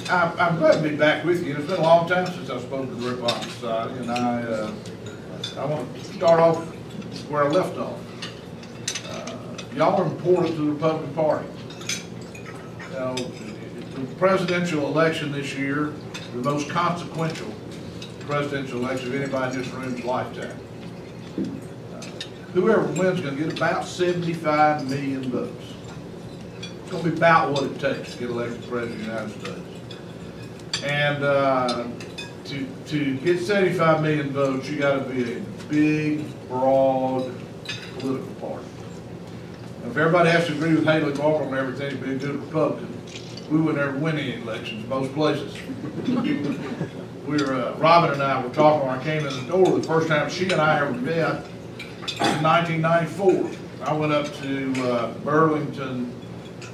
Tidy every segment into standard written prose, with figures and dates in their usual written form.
I'm glad to be back with you. It's been a long time since I've spoken to the Ripon Society, and I want to start off where I left off. Y'all are important to the Republican Party. You know, the presidential election this year, the most consequential presidential election of anybody in this room's lifetime. Whoever wins is going to get about 75 million votes. It's going to be about what it takes to get elected president of the United States. And to get 75 million votes, you got to be a big, broad political party. And if everybody has to agree with Haley Barbour on everything to be a good Republican, we would never win any elections in most places. Robin and I were talking when I came in the door. The first time she and I ever met was in 1994. I went up to Burlington,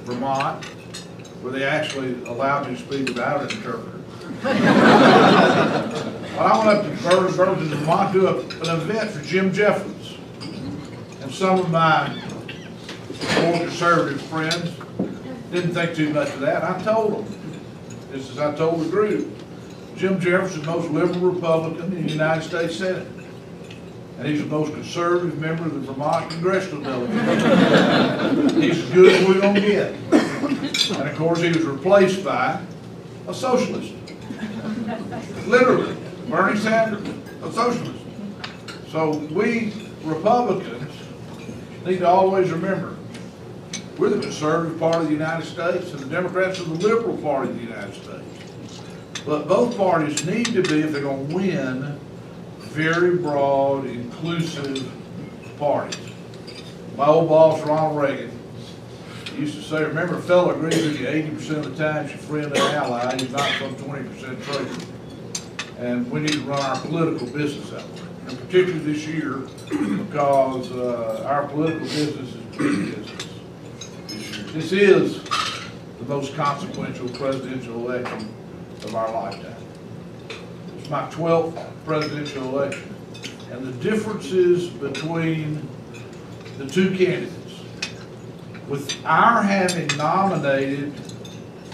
Vermont, where they actually allowed me to speak without an interpreter. Well, I went up to Burlington, Vermont to do an event for Jim Jeffries. And some of my more conservative friends didn't think too much of that. I told them, just as I told the group, Jim Jeffries is the most liberal Republican in the United States Senate. And he's the most conservative member of the Vermont Congressional delegation. He's as good as we're going to get. And of course, he was replaced by a socialist. Literally, Bernie Sanders, a socialist. So we Republicans need to always remember, we're the conservative part of the United States, and the Democrats are the liberal part of the United States. But both parties need to be, if they're going to win, very broad, inclusive parties. My old boss, Ronald Reagan, used to say, remember, a fellow agrees with you 80% of the time, he's your friend and ally, he's not some 20% traitor. And we need to run our political business that way. And particularly this year, because our political business is big business this year. This is the most consequential presidential election of our lifetime. It's my 12th presidential election, and the differences between the two candidates, with our having nominated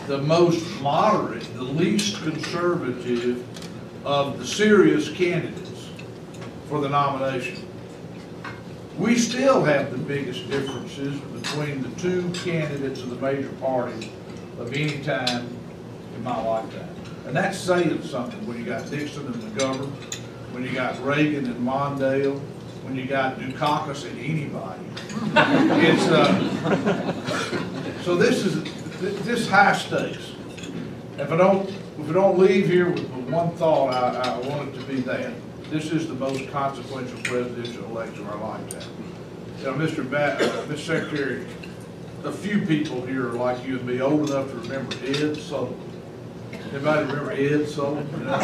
the most moderate, the least conservative of the serious candidates for the nomination, we still have the biggest differences between the two candidates of the major parties of any time in my lifetime. And that's saying something when you got Nixon and McGovern, when you got Reagan and Mondale, when you got Dukakis and anybody. It's so this is high stakes. If we don't leave here with one thought, I want it to be that this is the most consequential presidential election of our lifetime. You know, Mr. Secretary, a few people here are like you and me, old enough to remember Ed Sullivan. Anybody remember Ed Sullivan? You know,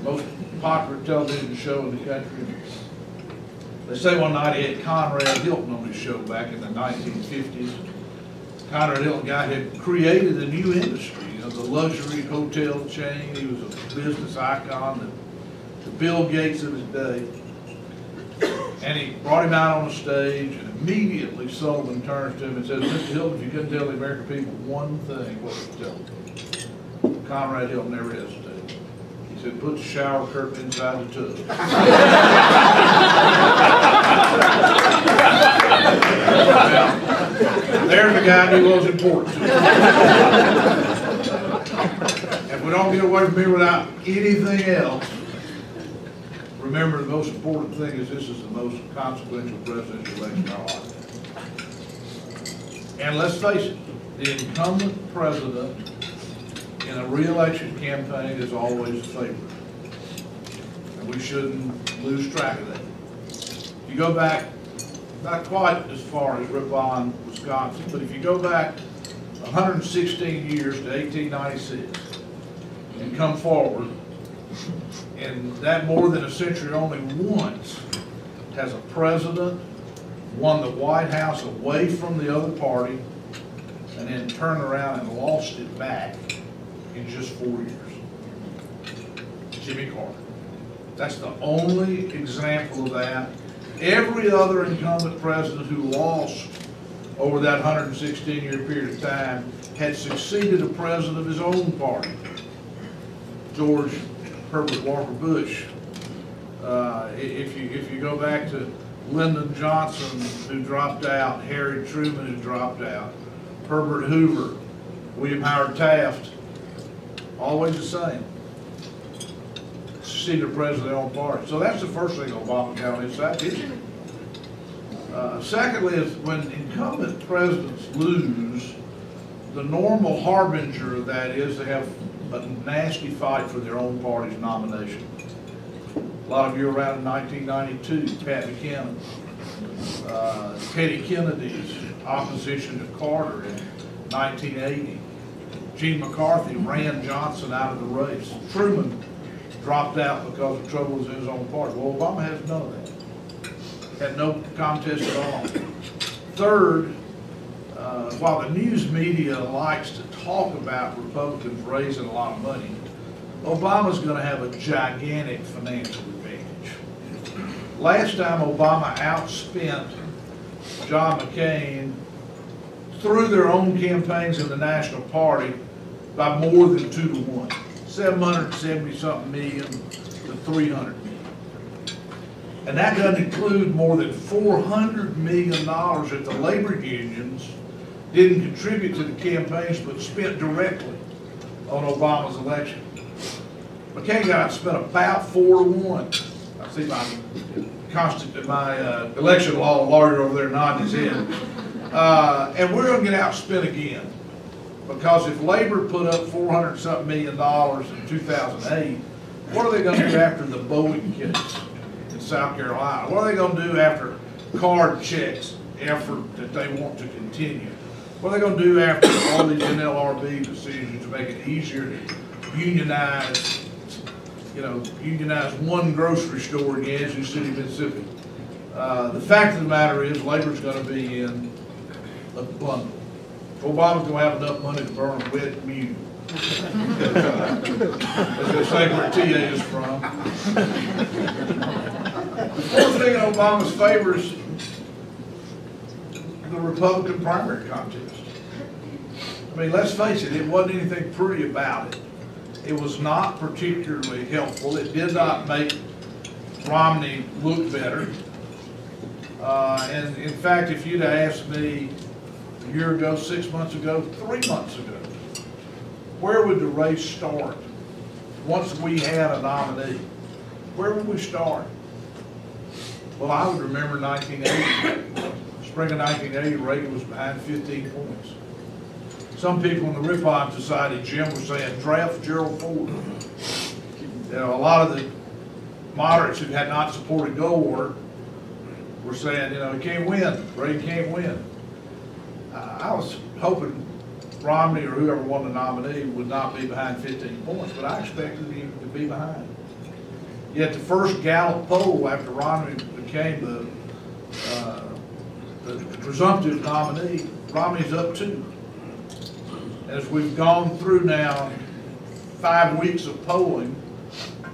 most popular television show in the country. They say one night he had Conrad Hilton on his show back in the 1950s. Conrad Hilton guy had created a new industry, you know, the luxury hotel chain. He was a business icon, the Bill Gates of his day. And he brought him out on the stage, and immediately Sullivan turns to him and says, Mr. Hilton, if you couldn't tell the American people one thing, what would you tell them? Conrad Hilton never hesitated. He said, put the shower curtain inside the tub. There's the guy who was important to him. If we don't get away from here without anything else, remember the most important thing is this is the most consequential presidential election in our lifetime. And let's face it, the incumbent president in a re-election campaign is always a favorite. And we shouldn't lose track of that. If you go back, not quite as far as Ripon, Wisconsin, but if you go back 116 years to 1896 and come forward, and that more than a century, only once has a president won the White House away from the other party and then turned around and lost it back in just 4 years. Jimmy Carter. That's the only example of that. Every other incumbent president who lost over that 116-year period of time, had succeeded a president of his own party, George Herbert Walker Bush. If you go back to Lyndon Johnson, who dropped out, Harry Truman, who dropped out, Herbert Hoover, William Howard Taft, always the same. Succeeded a president of their own party. So that's the first thing Obama got on his side, didn't he? Secondly, is when incumbent presidents lose, the normal harbinger of that is they have a nasty fight for their own party's nomination. A lot of you around in 1992, Pat Buchanan, Teddy Kennedy's opposition to Carter in 1980. Gene McCarthy ran Johnson out of the race. Truman dropped out because of troubles in his own party. Well, Obama has none of that. Had no contest at all. Third, while the news media likes to talk about Republicans raising a lot of money, Obama's going to have a gigantic financial advantage. Last time Obama outspent John McCain through their own campaigns in the National Party by more than 2 to 1, 770-something million to 300 million. And that doesn't include more than $400 million that the labor unions didn't contribute to the campaigns but spent directly on Obama's election. McCain got spent about 4 to 1. I see my election law lawyer over there nodding his head. And we're going to get outspent again. Because if labor put up $400-something million in 2008, what are they going to do after the Boeing case in South Carolina? What are they going to do after card checks effort that they want to continue? What are they going to do after all these NLRB decisions to make it easier to unionize, unionize one grocery store in Yazoo City, Mississippi? The fact of the matter is, labor's going to be in a bundle. Obama's going to have enough money to burn a wet mule. As they say where TA is from. The fourth thing in Obama's favor is the Republican primary contest. I mean, let's face it, it wasn't anything pretty about it. It was not particularly helpful. It did not make Romney look better. And in fact, if you'd asked me a year ago, 6 months ago, 3 months ago, where would the race start once we had a nominee? Where would we start? Well, I would remember 1980. Spring of 1980, Reagan was behind 15 points. Some people in the Ripon Society, Jim, were saying, draft Gerald Ford. A lot of the moderates who had not supported Goldwater were saying, he can't win. Reagan can't win. I was hoping Romney or whoever won the nominee would not be behind 15 points, but I expected him to be behind. Yet the first Gallup poll after Romney became the presumptive nominee, Romney's up 2. As we've gone through now 5 weeks of polling,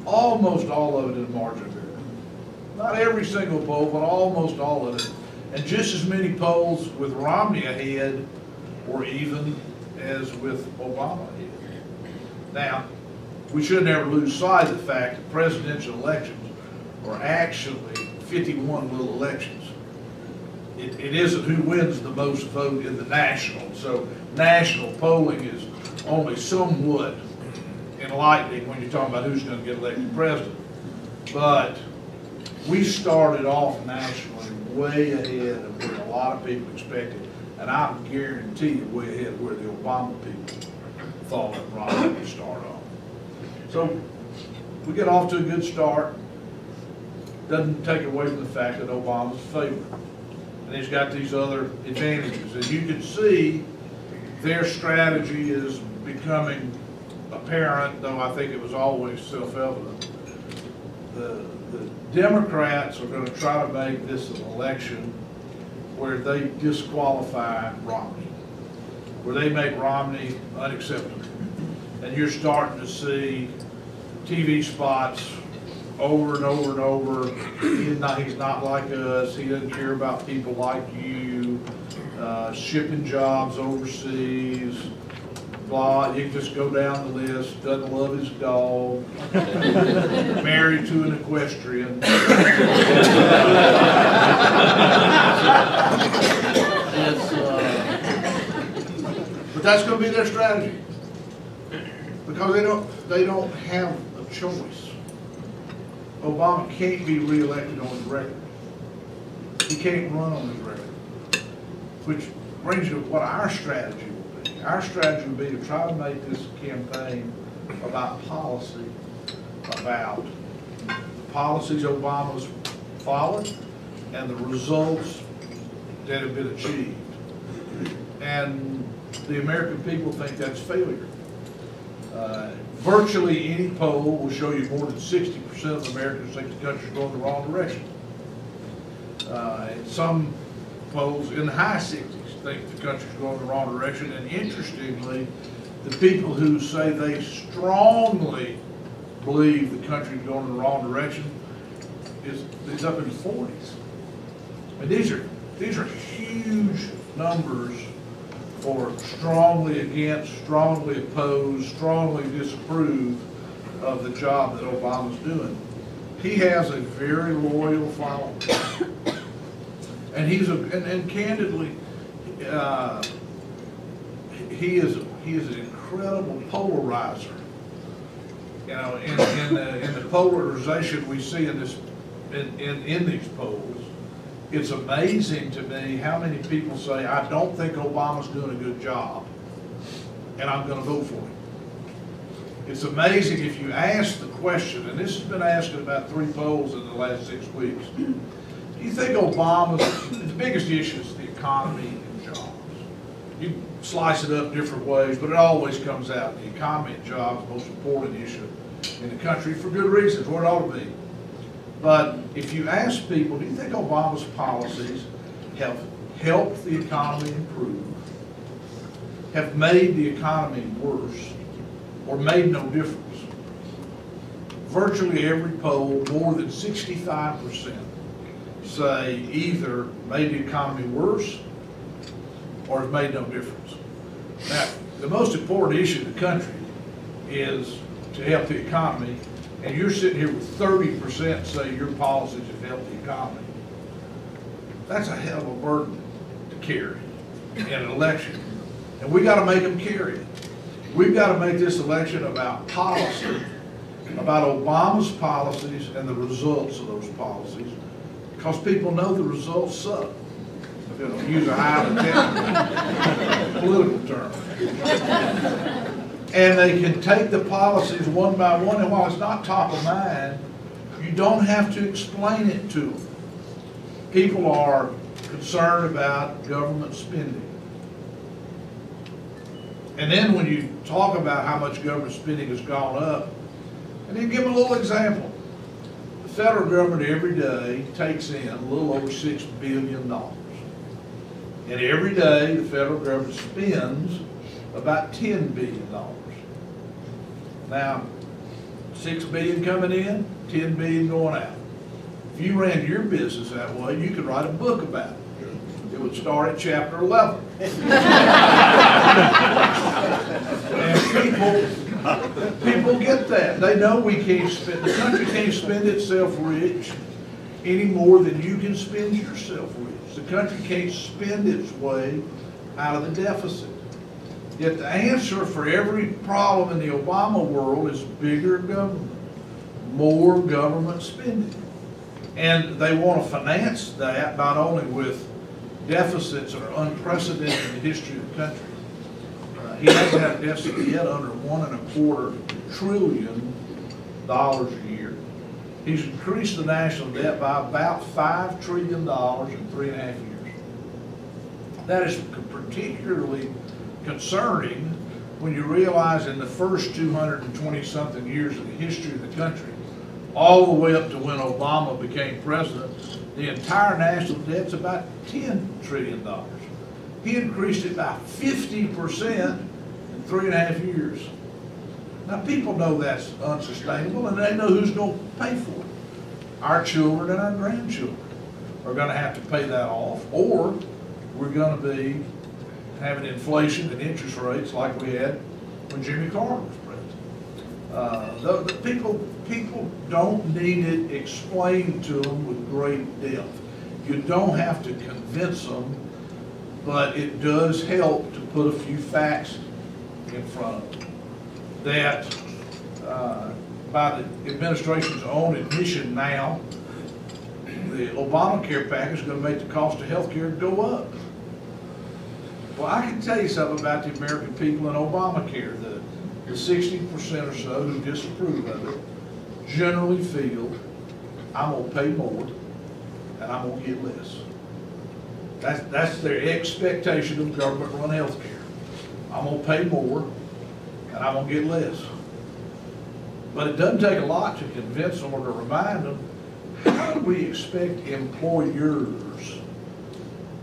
almost all of it is margin of error. Not every single poll, but almost all of it. And just as many polls with Romney ahead or even as with Obama ahead. Now, we should never lose sight of the fact that presidential elections are actually 51 little elections. It isn't who wins the most vote in the national. So national polling is only somewhat enlightening when you're talking about who's going to get elected president. But we started off nationally way ahead of where a lot of people expected, and I guarantee you way ahead of where the Obama people thought that Romney would start off. So we get off to a good start. Doesn't take away from the fact that Obama's favored. And he's got these other advantages. And you can see their strategy is becoming apparent, though I think it was always self-evident. The Democrats are going to try to make this an election where they disqualify Romney, where they make Romney unacceptable. And you're starting to see TV spots over and over and over. He's not like us. He doesn't care about people like you. shipping jobs overseas, blah, you can just go down the list, doesn't love his dog, married to an equestrian. But that's going to be their strategy, because they don't have a choice. Obama can't be reelected on his record. He can't run on his record. Which brings you to what our strategy will be. Our strategy will be to try to make this campaign about policy, about the policies Obama's followed and the results that have been achieved. And the American people think that's failure. Virtually any poll will show you more than 60% of Americans think the country's going the wrong direction. And some polls in the high 60s think the country's going the wrong direction. And interestingly, the people who say they strongly believe the country's going in the wrong direction is up in the 40s. And these are huge numbers for strongly against, strongly opposed, strongly disapprove of the job that Obama's doing. He has a very loyal following, and and candidly, he is an incredible polarizer. You know, in the polarization we see in these polls, it's amazing to me how many people say, I don't think Obama's doing a good job, and I'm going to vote for him. It's amazing if you ask the question, and this has been asked in about 3 polls in the last 6 weeks, do you think the biggest issue is the economy and jobs? You slice it up different ways, but it always comes out, the economy and jobs, the most important issue in the country for good reasons, what it ought to be. But if you ask people, do you think Obama's policies have helped the economy improve, have made the economy worse, or made no difference? Virtually every poll, more than 65%, say either made the economy worse or have made no difference. Now, the most important issue in the country is to help the economy, and you're sitting here with 30% say your policies have helped the economy. That's a hell of a burden to carry in an election, and we got to make them carry it. We've got to make this election about policy, about Obama's policies and the results of those policies, because people know the results suck. I'm going to use a highly technical political term. And they can take the policies one by one, and while it's not top of mind, you don't have to explain it to them. People are concerned about government spending. And then when you talk about how much government spending has gone up, and then give them a little example. The federal government every day takes in a little over $6 billion. And every day the federal government spends about $10 billion. Now, $6 billion coming in, $10 billion going out. If you ran your business that way, you could write a book about it. It would start at chapter 11. And people get that. They know we can't spend, the country can't spend itself rich any more than you can spend yourself rich. The country can't spend its way out of the deficit. Yet the answer for every problem in the Obama world is bigger government, more government spending. And they want to finance that not only with deficits that are unprecedented in the history of the country. He hasn't had a deficit yet under $1.25 trillion a year. He's increased the national debt by about $5 trillion in 3.5 years. That is particularly concerning when you realize in the first 220-something years of the history of the country, all the way up to when Obama became president, the entire national debt's about $10 trillion. He increased it by 50% in 3.5 years. Now people know that's unsustainable, and they know who's going to pay for it. Our children and our grandchildren are going to have to pay that off, or we're going to be having inflation and interest rates like we had when Jimmy Carter was president. The people don't need it explained to them with great depth. You don't have to convince them, but it does help to put a few facts in front of them. That by the administration's own admission now, the Obamacare package is going to make the cost of health care go up. Well, I can tell you something about the American people in Obamacare. The 60% or so who disapprove of it generally feel I'm going to pay more and I'm going to get less. That's their expectation of government-run health care. I'm going to pay more and I'm going to get less. But it doesn't take a lot to convince them or to remind them, how do we expect employers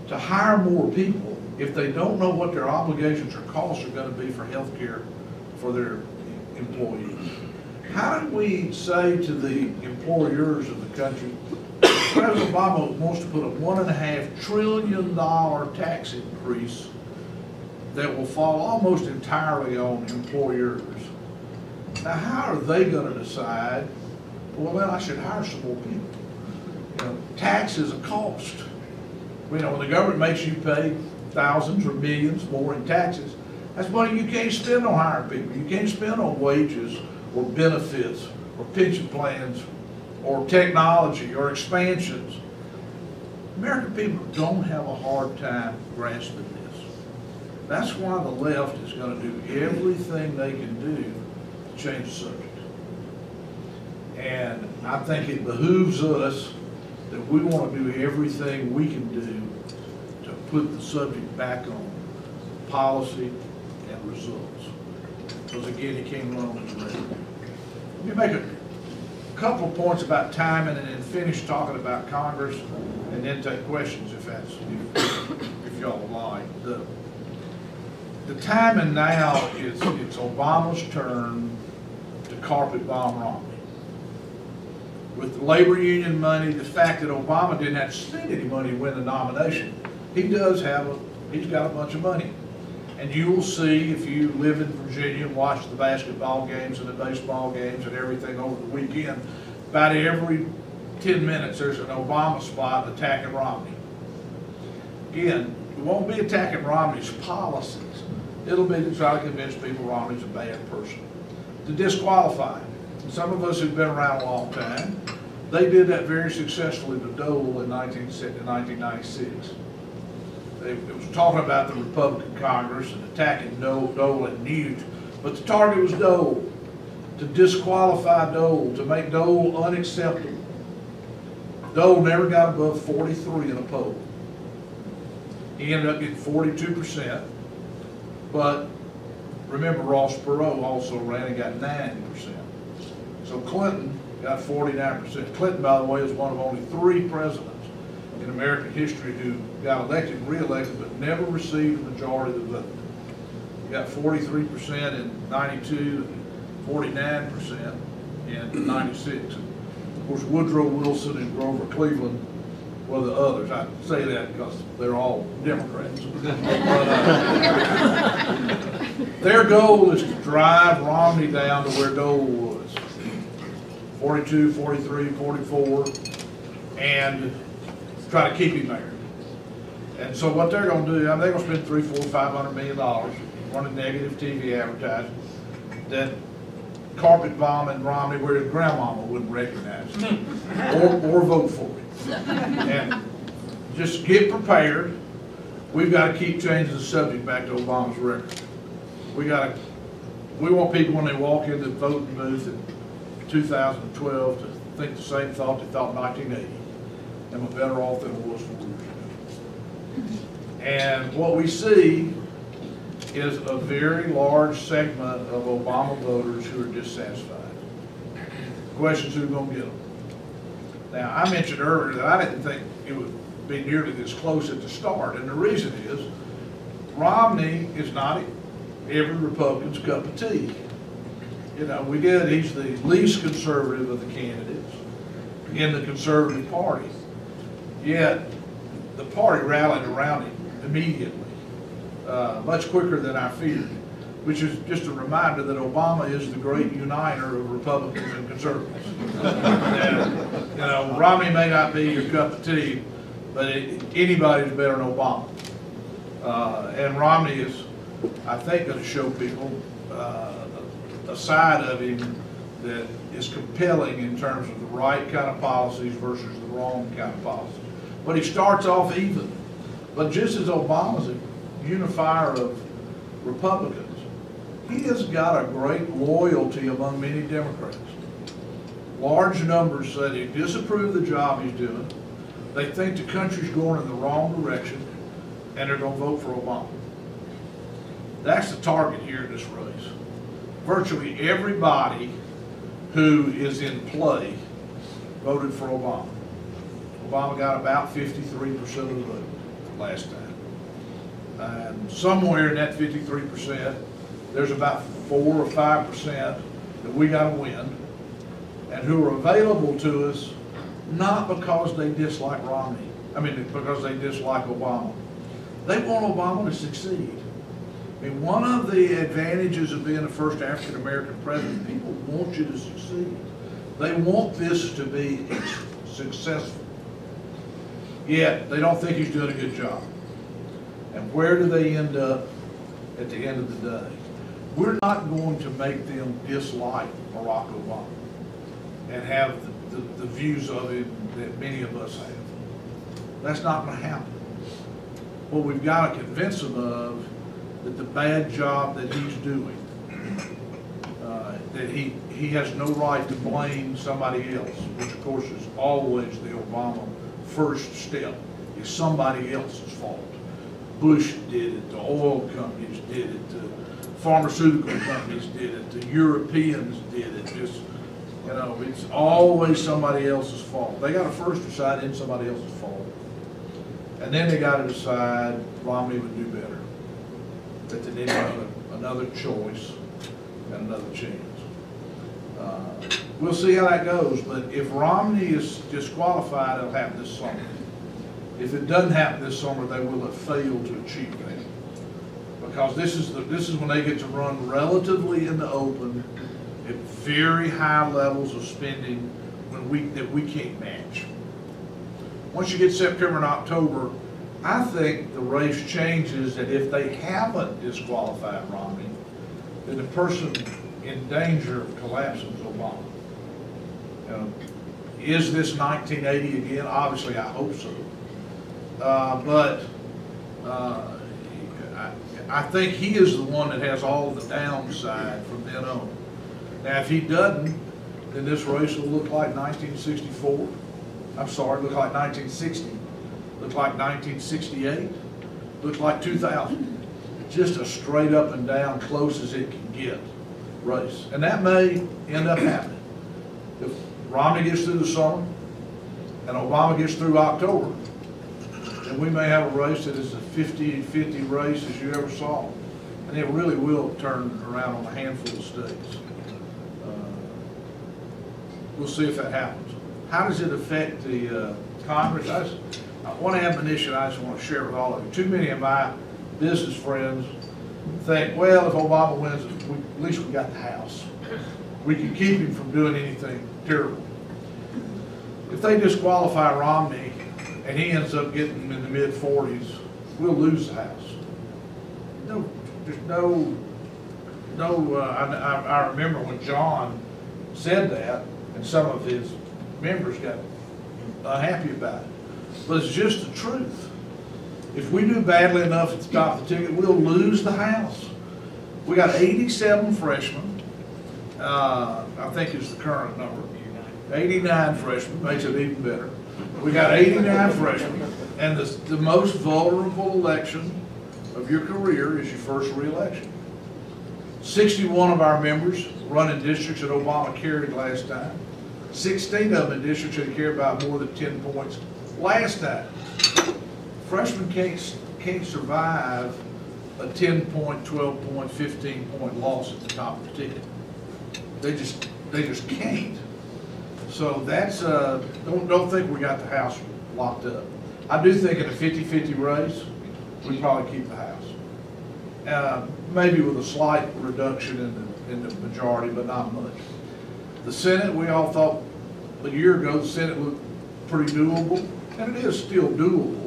to hire more people if they don't know what their obligations or costs are going to be for health care for their employees? How do we say to the employers of the country, President Obama wants to put a $1.5 trillion tax increase that will fall almost entirely on employers? Now, how are they going to decide, well, then I should hire some more people? You know, tax is a cost. You know, when the government makes you pay thousands or millions more in taxes, that's money you can't spend on hiring people. You can't spend on wages or benefits or pension plans or technology or expansions. American people don't have a hard time grasping this. That's why the left is going to do everything they can do to change the subject. And I think it behooves us that we want to do everything we can do to put the subject back on policy and results. Because again, he came along as ready. Let me make a couple of points about timing and then finish talking about Congress and then take questions if y'all would like. The timing now is it's Obama's turn to carpet bomb Romney. With the labor union money, the fact that Obama didn't have to spend any money to win the nomination, he's got a bunch of money. And you will see, if you live in Virginia and watch the basketball games and the baseball games and everything over the weekend, about every 10 minutes there's an Obama spot attacking Romney. Again, it won't be attacking Romney's policies. It'll be to try to convince people Romney's a bad person. To disqualify him. Some of us who've been around a long time, they did that very successfully to Dole in 1996. It was talking about the Republican Congress and attacking Dole and Newt, but the target was Dole, to disqualify Dole, to make Dole unacceptable. Dole never got above 43 in a poll. He ended up getting 42%, but remember Ross Perot also ran and got 90%. So Clinton got 49%. Clinton, by the way, is one of only 3 presidents in American history who got elected and re-elected but never received a majority of the vote. He got 43% in 92, 49% in 96. Of course, Woodrow Wilson and Grover Cleveland were the others. I say that because they're all Democrats. Their goal is to drive Romney down to where Dole was. 42, 43, 44, and try to keep him there. And so what they're going to do, they're going to spend $300, $400, $500 million running negative TV advertising that carpet bombing Romney where his grandmama wouldn't recognize him or vote for him. And just get prepared. We've got to keep changing the subject back to Obama's record. We want people when they walk into the voting booth in 2012 to think the same thought they thought in 1980. And we're better off than it was 4 years ago. And what we see is a very large segment of Obama voters who are dissatisfied. The question is who's going to get them. Now, I mentioned earlier that I didn't think it would be nearly this close at the start, and the reason is Romney is not every Republican's cup of tea. You know, he's the least conservative of the candidates in the conservative party. Yet, the party rallied around him immediately, much quicker than I feared, which is just a reminder that Obama is the great uniter of Republicans and conservatives. And, you know, Romney may not be your cup of tea, but anybody's better than Obama. And Romney is, I think, going to show people a side of him that is compelling in terms of the right kind of policies versus the wrong kind of policies. But he starts off even. But just as Obama's a unifier of Republicans, he has got a great loyalty among many Democrats. Large numbers say they disapprove of the job he's doing, they think the country's going in the wrong direction, and they're going to vote for Obama. That's the target here in this race. Virtually everybody who is in play voted for Obama. Obama got about 53% of the vote last time. And somewhere in that 53%, there's about 4 or 5% that we got to win, and who are available to us not because they dislike Romney. I mean, because they dislike Obama. They want Obama to succeed. I mean, one of the advantages of being the first African-American president, people want you to succeed. They want this to be successful. Yet, they don't think he's doing a good job. And where do they end up at the end of the day? We're not going to make them dislike Barack Obama and have the views of him that many of us have. That's not going to happen. What we've got to convince them of that the bad job that he's doing, that he has no right to blame somebody else, which of course is always the Obama first step, is somebody else's fault. Bush did it, the oil companies did it, the pharmaceutical companies did it, the Europeans did it. Just, you know, it's always somebody else's fault. They got to first decide it's somebody else's fault. And then they got to decide Romney would do better. That they didn't have another choice and another chance. We'll see how that goes, but if Romney is disqualified, it'll happen this summer. If it doesn't happen this summer, they will have failed to achieve that. Because this is when they get to run relatively in the open at very high levels of spending that we can't match. Once you get September and October, I think the race changes that if they haven't disqualified Romney, then the person in danger of collapsing is Obama. Is this 1980 again? Obviously, I hope so. But I think he is the one that has all the downside from then on. Now, if he doesn't, then this race will look like 1964. I'm sorry, look like 1960. Look like 1968. Look like 2000. Just a straight up and down, close as it can get race. And that may end up happening. If Romney gets through the summer and Obama gets through October, then we may have a race that is a 50-50 race as you ever saw. And it really will turn around on a handful of states. We'll see if that happens. How does it affect the Congress? One admonition I just want to share with all of you. Too many of my business friends think, well, if Obama wins, at least we got the House. We can keep him from doing anything terrible. If they disqualify Romney and he ends up getting in the mid-40s, we'll lose the House. I remember when John said that, and some of his members got unhappy about it. But it's just the truth. If we do badly enough at the top of the ticket, we'll lose the House. We got 87 freshmen, I think is the current number. 89 freshmen, makes it even better. We got 89 freshmen, and the most vulnerable election of your career is your first re-election. 61 of our members run in districts that Obama carried last time. 16 of them in districts that carried about more than 10 points last time. Freshmen can't survive a 10-point, 12-point, 15-point loss at the top of the ticket. They just can't. So that's don't think we got the House locked up. I do think in a 50-50 race, we'd probably keep the House. Maybe with a slight reduction in the majority, but not much. The Senate, we all thought a year ago, the Senate looked pretty doable, and it is still doable.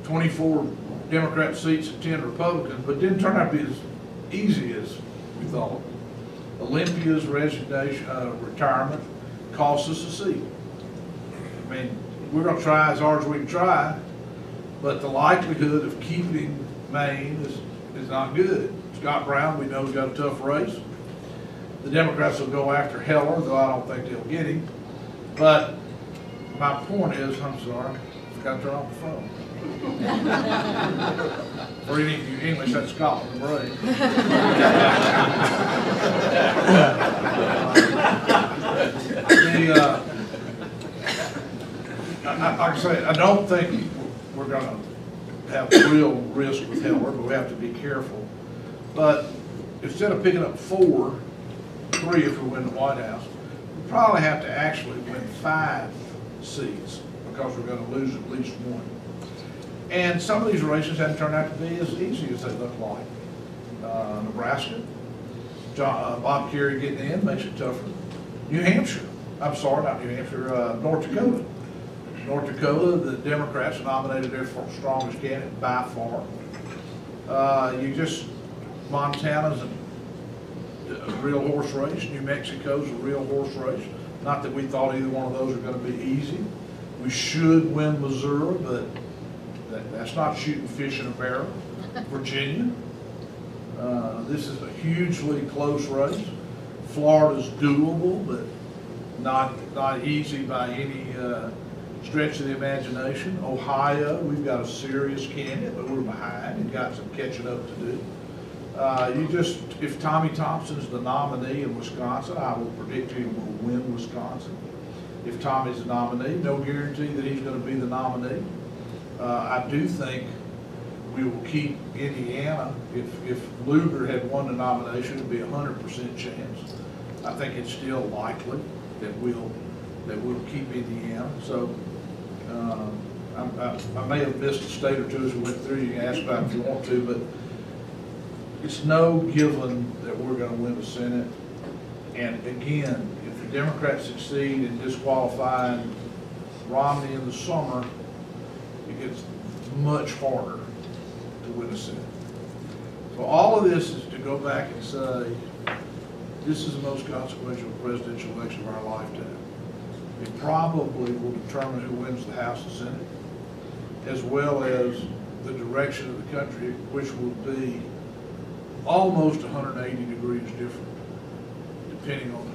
24 Democrat seats and 10 Republicans, but didn't turn out to be as easy as we thought. Olympia's retirement cost us a seat. I mean, we're going to try as hard as we can try, but the likelihood of keeping Maine is not good. Scott Brown, we know, has got a tough race. The Democrats will go after Heller, though I don't think they'll get him. But my point is, I'm sorry, I forgot to turn off the phone. For any of you English, that's Scotland, right? Like I say, I don't think we're going to have real risk with Heller, but we have to be careful. But instead of picking up 3 if we win the White House, we probably have to actually win 5 seats because we're going to lose at least 1. And some of these races haven't turned out to be as easy as they look like. Nebraska, Bob Kerrey getting in makes it tougher. New Hampshire, I'm sorry, not New Hampshire, North Dakota. North Dakota, the Democrats nominated their strongest candidate by far. Montana's a real horse race. New Mexico's a real horse race. Not that we thought either one of those are going to be easy. We should win Missouri, but that's not shooting fish in a barrel. Virginia, this is a hugely close race. Florida's doable, but not easy by any stretch of the imagination. Ohio, we've got a serious candidate, but we're behind and got some catching up to do. If Tommy Thompson's the nominee in Wisconsin, I will predict he will win Wisconsin. If Tommy's the nominee, no guarantee that he's going to be the nominee. I do think we will keep Indiana. If Lugar had won the nomination, it would be a 100% chance. I think it's still likely that we'll keep Indiana. So I may have missed a state or two as we went through. You can ask about it if you want to, but it's no given that we're going to win the Senate. And again, if the Democrats succeed in disqualifying Romney in the summer, it gets much harder to win a Senate. So all of this is to go back and say, this is the most consequential presidential election of our lifetime. It probably will determine who wins the House and Senate, as well as the direction of the country, which will be almost 180 degrees different, depending on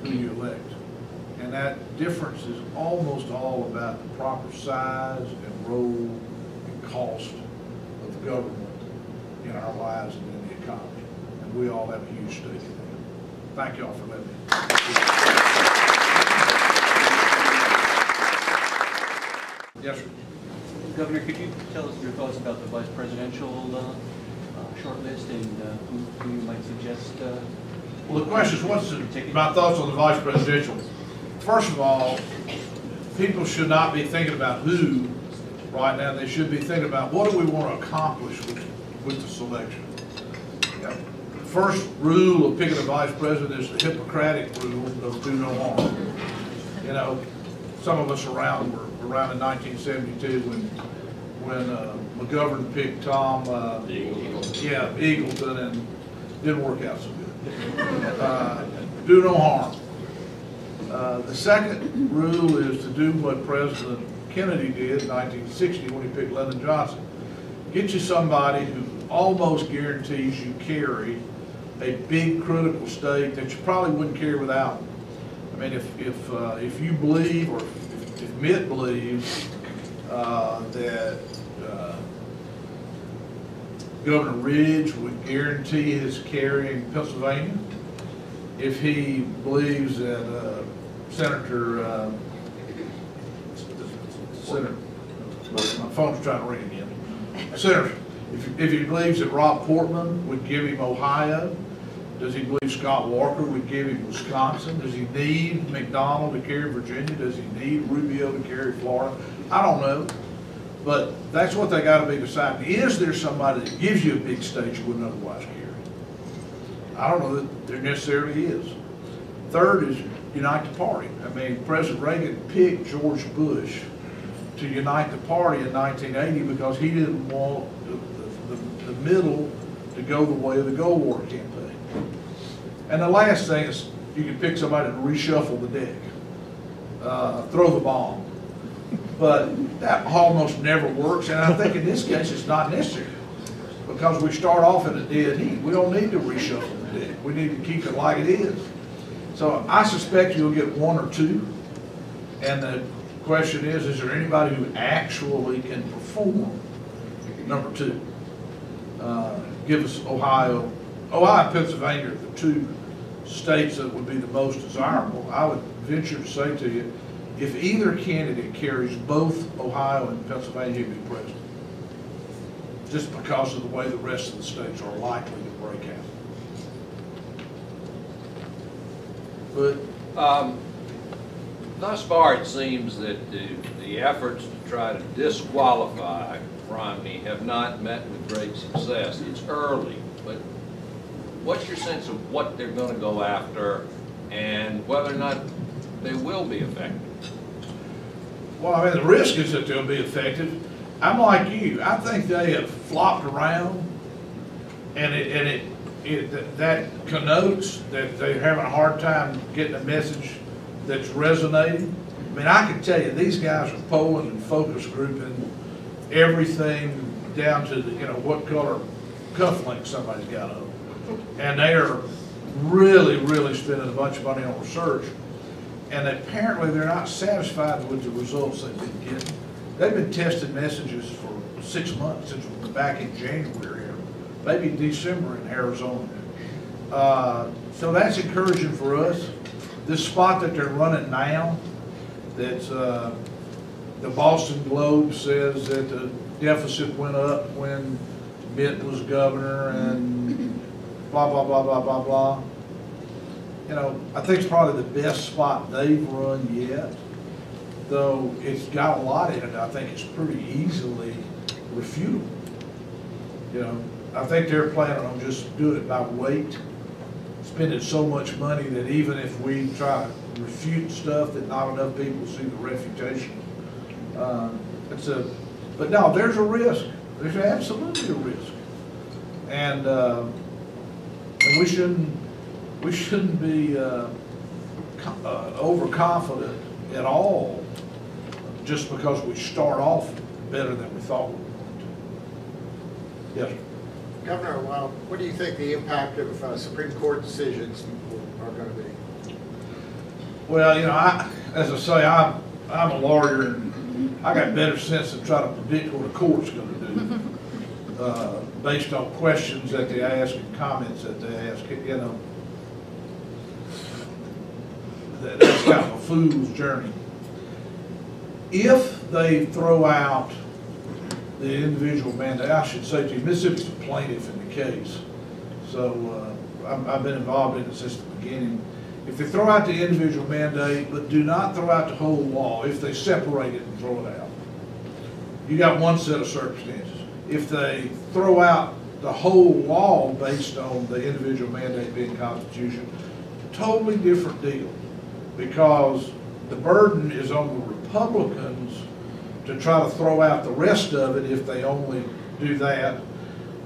who you elect. And that difference is almost all about the proper size and role and cost of the government in our lives and in the economy. And we all have a huge stake in that. Thank y'all for letting me. Yes, sir. Governor, could you tell us your thoughts about the vice presidential short list and who you might suggest? Well, the question is, what's my thoughts on the vice presidential? First of all, people should not be thinking about who right now. They should be thinking about what do we want to accomplish with the selection. The first rule of picking a vice president is the Hippocratic rule of do no harm. You know, some of us were around in 1972 when McGovern picked Tom Eagleton, and didn't work out so good. Do no harm. The second rule is to do what President Kennedy did in 1960 when he picked Lyndon Johnson. Get you somebody who almost guarantees you carry a big critical state that you probably wouldn't carry without. I mean, if you believe, or if Mitt believes that Governor Ridge would guarantee his carry in Pennsylvania, if he believes that Senator, my phone's trying to ring again. Senator, if he believes that Rob Portman would give him Ohio, does he believe Scott Walker would give him Wisconsin? Does he need McDonald to carry Virginia? Does he need Rubio to carry Florida? I don't know. But that's what they gotta be deciding. Is there somebody that gives you a big state you wouldn't otherwise carry? I don't know that there necessarily is. Third is unite the party. I mean, President Reagan picked George Bush to unite the party in 1980 because he didn't want the middle to go the way of the Gold War campaign. And the last thing is you can pick somebody to reshuffle the deck, throw the bomb. But that almost never works, and I think in this case it's not necessary because we start off in a dead heat. We don't need to reshuffle the deck. We need to keep it like it is. So I suspect you'll get one or two, and the question is there anybody who actually can perform? Number two, give us Ohio. Ohio and Pennsylvania are the two states that would be the most desirable. I would venture to say to you, if either candidate carries both Ohio and Pennsylvania, he'd be president. Just because of the way the rest of the states are likely to break out. But thus far it seems that the efforts to try to disqualify Romney have not met with great success. It's early, but what's your sense of what they're going to go after and whether or not they will be effective? Well, I mean, the risk is that they'll be effective. I'm like you. I think they have flopped around, and that connotes that they're having a hard time getting a message that's resonating. I mean, I can tell you, these guys are polling and focus grouping everything down to the, what color cufflink somebody's got on. And they are really, really spending a bunch of money on research. And apparently they're not satisfied with the results they've been getting. They've been testing messages for 6 months, since back in January, or maybe December in Arizona. So that's encouraging for us. This spot that they're running now, that's the Boston Globe says that the deficit went up when Mitt was governor and blah, blah, blah, blah, blah, blah. I think it's probably the best spot they've run yet, though it's got a lot in it. I think it's pretty easily refutable. I think they're planning on just doing it by weight, spending so much money that even if we try to refute stuff, that not enough people see the refutation. But no, there's a risk. There's absolutely a risk, and we shouldn't be overconfident at all just because we start off better than we thought we were going to. Yes, sir. Governor, what do you think the impact of Supreme Court decisions are going to be? Well, as I say, I'm a lawyer, and I got better sense to try to predict what a court's going to do based on questions that they ask and comments that they ask. That's kind of a fool's journey. If they throw out the individual mandate, I should say to you, Mississippi's a plaintiff in the case, so I've been involved in it since the beginning. If they throw out the individual mandate, but do not throw out the whole law, if they separate it and throw it out, you got one set of circumstances. If they throw out the whole law based on the individual mandate being constitutional, totally different deal, because the burden is on the Republicans to try to throw out the rest of it if they only do that.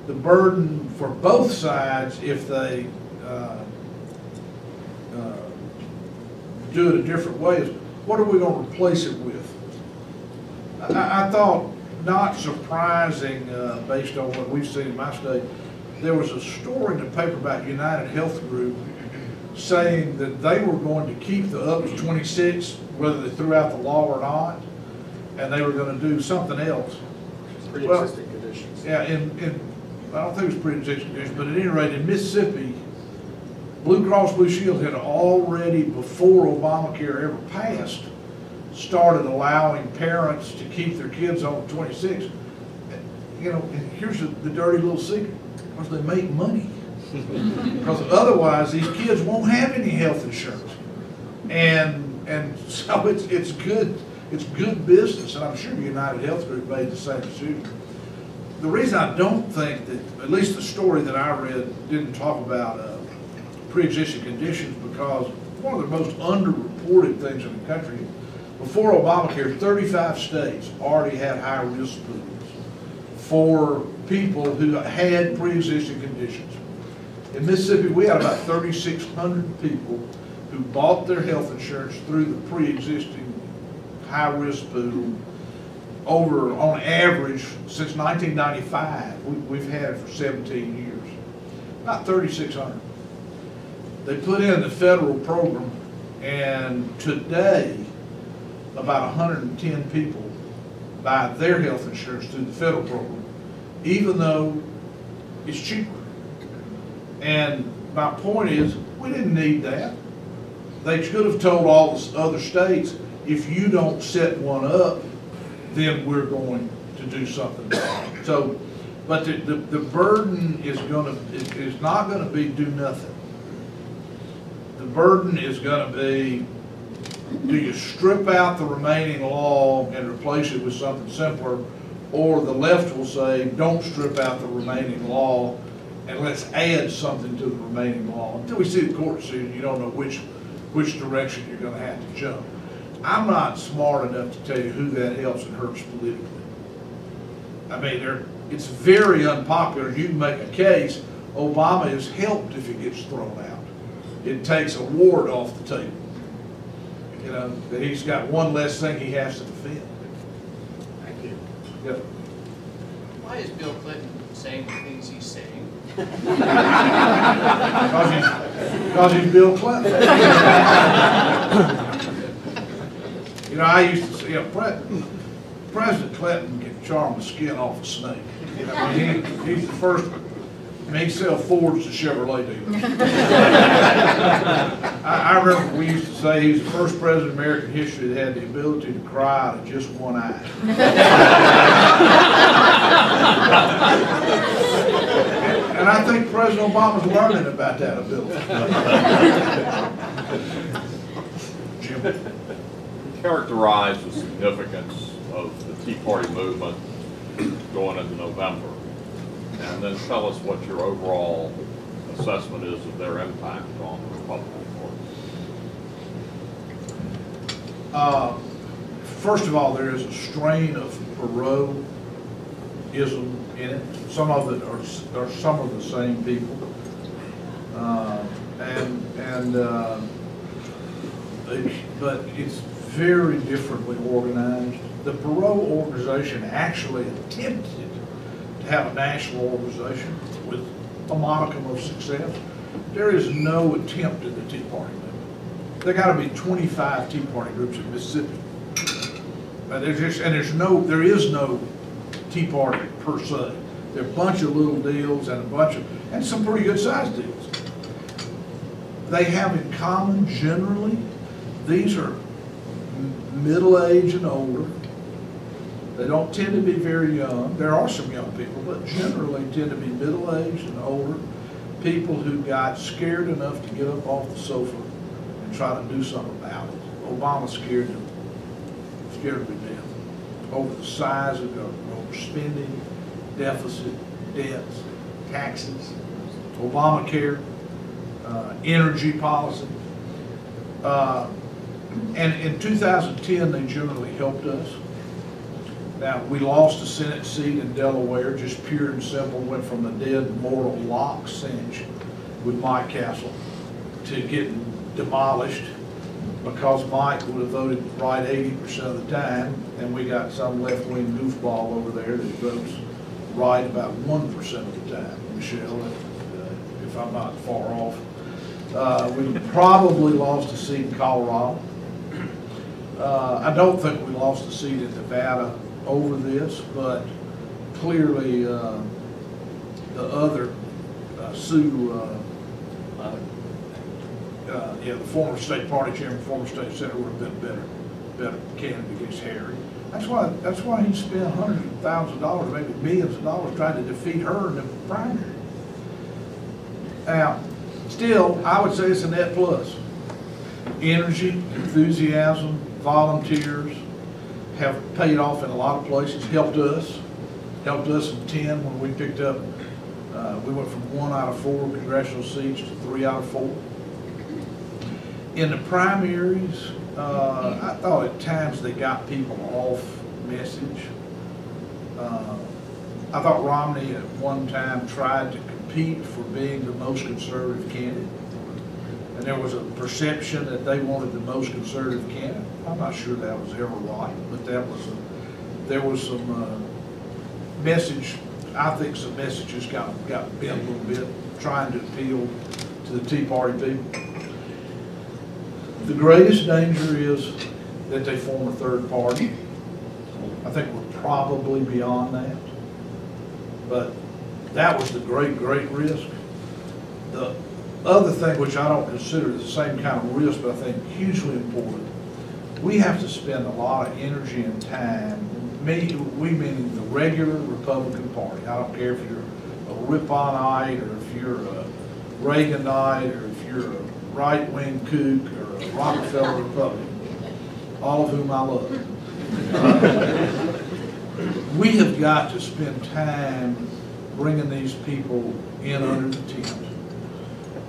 The burden for both sides, if they do it a different way, is what are we going to replace it with? I thought, not surprising based on what we've seen in my state, there was a story in the paper about United Health Group saying that they were going to keep the up to 26, whether they threw out the law or not, and they were going to do something else. Pre-existing conditions. Yeah, I don't think it was pre-existing conditions, but at any rate, in Mississippi, Blue Cross Blue Shield had already, before Obamacare ever passed, started allowing parents to keep their kids on 26. And here's the dirty little secret, because they make money. Because otherwise, these kids won't have any health insurance. And so it's good. it's good business, and I'm sure United Health Group made the same decision. The reason I don't think that, at least the story that I read didn't talk about pre-existing conditions, because one of the most underreported things in the country, before Obamacare, 35 states already had high-risk pools for people who had pre-existing conditions. In Mississippi, we had about 3,600 people who bought their health insurance through the pre-existing high-risk pool. Over, on average, since 1995, we've had it for 17 years. About 3,600. They put in the federal program, and today, about 110 people buy their health insurance through the federal program, even though it's cheaper. And my point is, we didn't need that. They should have told all the other states, if you don't set one up, then we're going to do something. So, but the burden is not going to be do nothing. The burden is going to be, do you strip out the remaining law and replace it with something simpler, or the left will say, don't strip out the remaining law and let's add something to the remaining law. Until we see the court decision, you don't know which direction you're going to have to jump. I'm not smart enough to tell you who that helps and hurts politically. I mean, it's very unpopular. You can make a case, Obama is helped if he gets thrown out. It takes a ward off the table. You know, that he's got one less thing he has to defend. Thank you. Yep. Why is Bill Clinton saying the things he's saying? Because he's Bill Clinton. You know, I used to say, President Clinton can charm the skin off a snake. I mean, he's the first. I mean, he sells Fords to Chevrolet dealers. I remember we used to say he's the first president in American history that had the ability to cry out of just one eye. And I think President Obama's learning about that ability. Jim? Characterize the significance of the Tea Party movement going into November, and then tell us what your overall assessment is of their impact on the Republican Party. First of all, there is a strain of Perot-ism in it. Some of it are some of the same people, but it's very differently organized. The Perot organization actually attempted to have a national organization with a modicum of success. There is no attempt in the Tea Party movement. There got to be 25 Tea Party groups in Mississippi. There is no Tea Party per se. There are a bunch of little deals and some pretty good sized deals. They have in common generally, these are middle-aged and older. They don't tend to be very young. There are some young people, but generally tend to be middle-aged and older. People who got scared enough to get up off the sofa and try to do something about it. Obama scared them to death over the size of government, over spending, deficit, debts, taxes, Obamacare, energy policy. And in 2010, they generally helped us. Now, we lost a Senate seat in Delaware, just pure and simple, went from a dead mortal lock cinch with Mike Castle to getting demolished because Mike would have voted right 80% of the time, and we got some left-wing goofball over there that votes right about 1% of the time, Michelle, if I'm not far off. We probably lost a seat in Colorado. I don't think we lost a seat in Nevada over this, but clearly the other the former state party chairman, former state senator would have been a better candidate against Harry. That's why he spent hundreds of thousands of dollars, maybe millions of dollars, trying to defeat her in the primary. Now, still, I would say it's a net plus. Energy, enthusiasm, volunteers. have paid off in a lot of places, helped us in 10 when we picked up, we went from 1 out of 4 congressional seats to 3 out of 4. In the primaries, I thought at times they got people off message. I thought Romney at one time tried to compete for being the most conservative candidate. And there was a perception that they wanted the most conservative candidate. I'm not sure that was ever right, but there was some message, I think some messages got bent a little bit, trying to appeal to the Tea Party people. The greatest danger is that they form a third party. I think we're probably beyond that. But that was the great, great risk. The other thing, which I don't consider the same kind of risk, but I think hugely important, we have to spend a lot of energy and time, we meaning the regular Republican Party. I don't care if you're a Riponite or if you're a Reaganite or if you're a right-wing kook or a Rockefeller Republican, all of whom I love. We have got to spend time bringing these people in under the tent,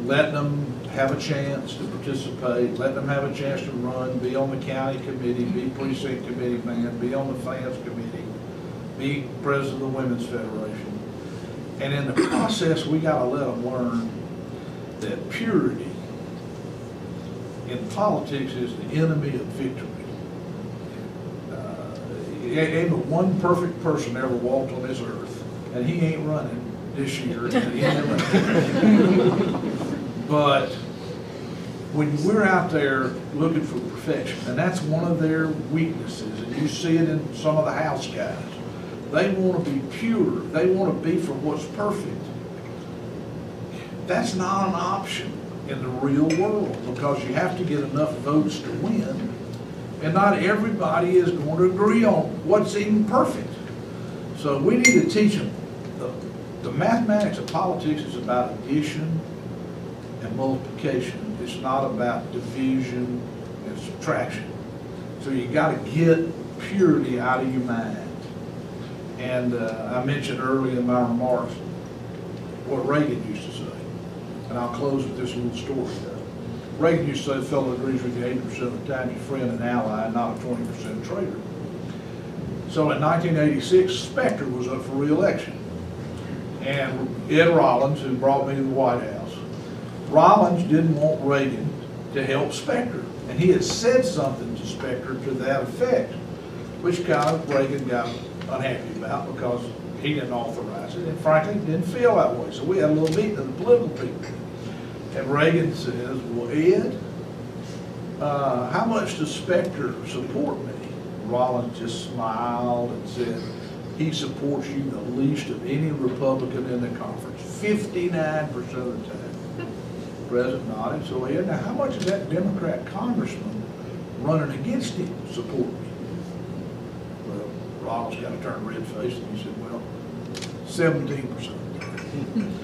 letting them have a chance to participate, letting them have a chance to run, be on the county committee, be precinct committee man, be on the finance committee, be president of the Women's Federation. And in the process, we got to let them learn that purity in politics is the enemy of victory. Ain't but one perfect person ever walked on this earth, and he ain't running this year. But when we're out there looking for perfection, and that's one of their weaknesses, and you see it in some of the House guys, they want to be pure. They want to be for what's perfect. That's not an option in the real world, because you have to get enough votes to win. And not everybody is going to agree on what's even perfect. So we need to teach them. The mathematics of politics is about addition and multiplication. It's not about division and subtraction. So you got to get purity out of your mind. And I mentioned earlier in my remarks what Reagan used to say. And I'll close with this little story. Reagan used to say, the fellow agrees with you 80% of the time, your friend and ally, not a 20% traitor. So in 1986, Specter was up for re-election. And Ed Rollins, who brought me to the White House, Rollins didn't want Reagan to help Specter. And he had said something to Specter to that effect, which kind of Reagan got unhappy about because he didn't authorize it. And frankly, didn't feel that way. So we had a little meeting of the political people. And Reagan says, well, Ed, how much does Specter support me? Rollins just smiled and said, he supports you the least of any Republican in the conference, 59% of the time. The President nodded. So Ed, now how much does that Democrat congressman running against him support me? Well, Rollins got a turn red face and he said, well, 17% of the time.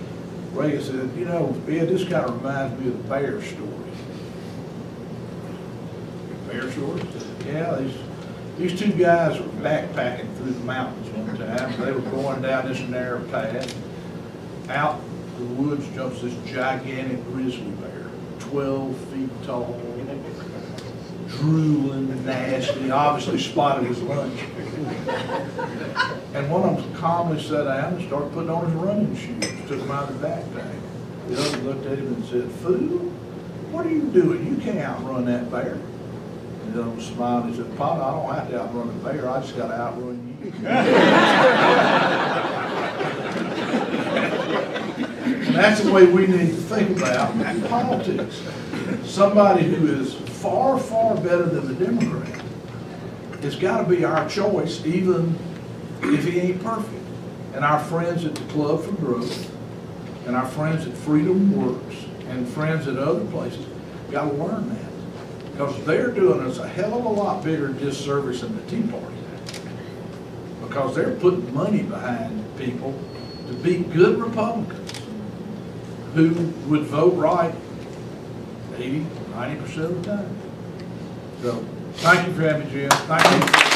Reagan said, you know, Ed, this kind of reminds me of the bear story. Bear story? Yeah, these two guys were backpacking through the mountains one time. They were going down this narrow path. Out the woods jumps this gigantic grizzly bear, 12 feet tall, drooling, nasty, obviously spotted his lunch. And one of them calmly sat down and started putting on his running shoes, took him out of the backpack. The other looked at him and said, fool, what are you doing? You can't outrun that bear. And the other one smiled and said, Pop, I don't have to outrun the bear, I just got to outrun you. And that's the way we need to think about politics. Somebody who is far, far better than the Democrat, it's got to be our choice, even if he ain't perfect. And our friends at the Club for Growth, and our friends at Freedom Works, and friends at other places, got to learn that. Because they're doing us a hell of a lot bigger disservice than the Tea Party. Because they're putting money behind people to be good Republicans who would vote right 80, 90% of the time. So, thank you for having me, Jim. Thank you.